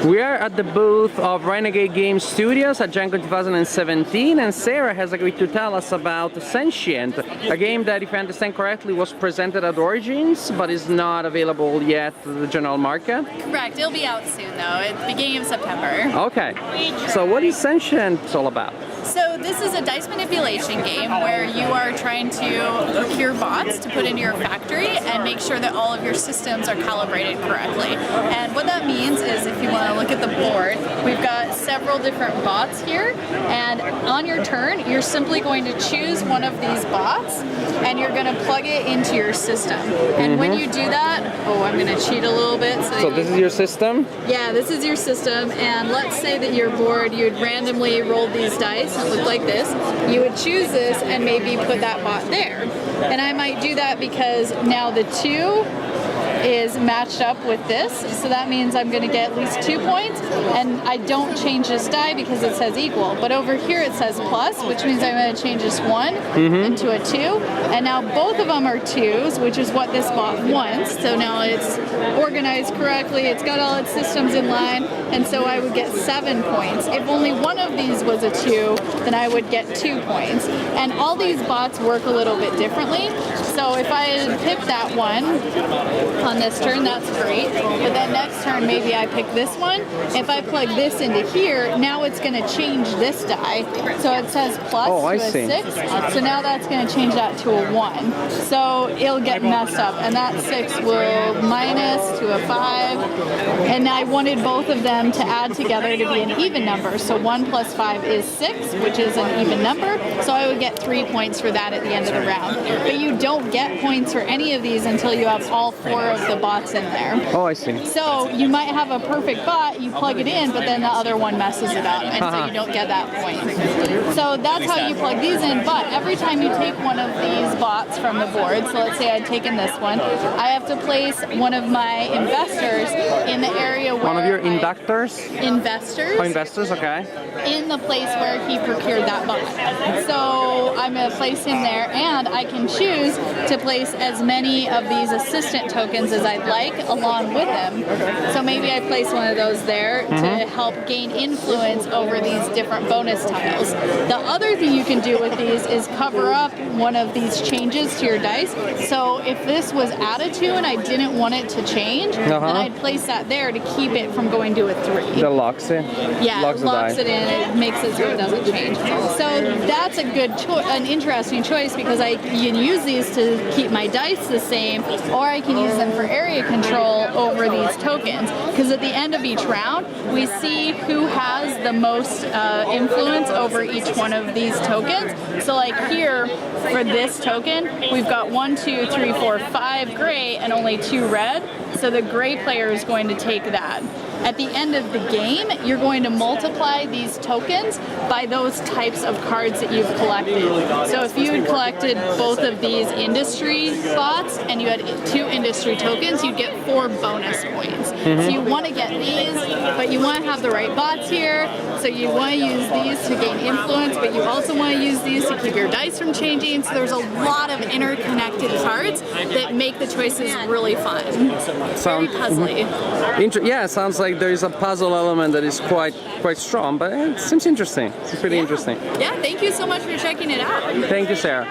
We are at the booth of Renegade Game Studios at Gen Con 2017, and Sarah has agreed to tell us about Sentient, a game that, if I understand correctly, was presented at Origins, but is not available yet to the general market. Correct. It'll be out soon, though, at the beginning of September. Okay. So what is Sentient all about? So this is a dice manipulation game where you are trying to procure bots to put into your factory and make sure that all of your systems are calibrated correctly. And what that means is, if you want to look at the board, we've got several different bots here, and on your turn you're simply going to choose one of these bots and you're going to plug it into your system. And when you do that, I'm going to cheat a little bit. So this is your system? Yeah, this is your system, and let's say that your board, you would randomly roll these dice. It looked like this. You would choose this and maybe put that bot there. And I might do that because now the 2 is matched up with this, so that means I'm going to get at least 2 points, and I don't change this die because it says equal, but over here it says plus, which means I'm going to change this 1 into a 2, and now both of them are 2s, which is what this bot wants. So now it's organized correctly, it's got all its systems in line, and so I would get 7 points. If only one of these was a 2, then I would get 2 points. And all these bots work a little bit differently. So if I had picked that one on this turn, that's great. But then next turn, maybe I pick this one. If I plug this into here, now it's going to change this die. So it says plus to a 6. So now that's going to change that to a 1. So it'll get messed up. And that 6 will minus to a 5. And I wanted both of them to add together to be an even number. So 1 plus 5 is 6, which is an even number. So I would get 3 points for that at the end of the round. But you don't get points for any of these until you have all 4 of the bots in there. Oh, I see. So you might have a perfect bot, you plug it in, but then the other one messes it up, and so you don't get that point. So that's how you plug these in, but every time you take one of these bots from the board, so let's say I'd taken this one, I have to place one of my investors in the area where... One of your inductors? Investors. Oh, investors, okay. In the place where he procured that bot. So I'm going to place him there, and I can choose to place as many of these assistant tokens as I'd like along with him. So maybe I place one of those there to help gain influence over these different bonus tiles. The other thing you can do with these is cover up one of these changes to your dice. So if this was at a 2 and I didn't want it to change, then I'd place that there to keep it from going to a 3. That locks it? Yeah, it locks it in. It makes it so it doesn't change. So that's a good an interesting choice, because I can use these to keep my dice the same, or I can use them for area control over these tokens, because at the end of each round we see who has the most influence over each one of these tokens. So like here for this token, we've got 1, 2, 3, 4, 5 gray and only 2 red, so the gray player is going to take that. At the end of the game, you're going to multiply these tokens by those types of cards that you've collected. So if you had collected both of these industry bots and you had 2 industry tokens, you'd get 4 bonus points. So you want to get these, but you want to have the right bots here. So you want to use these to gain influence, but you also want to use these to keep your dice from changing. So there's a lot of interconnected cards that make the choices really fun. Very puzzly. Yeah, it sounds like there is a puzzle element that is quite strong, but it seems interesting. It's pretty interesting. Yeah, thank you so much for checking it out. Thank you, Sarah.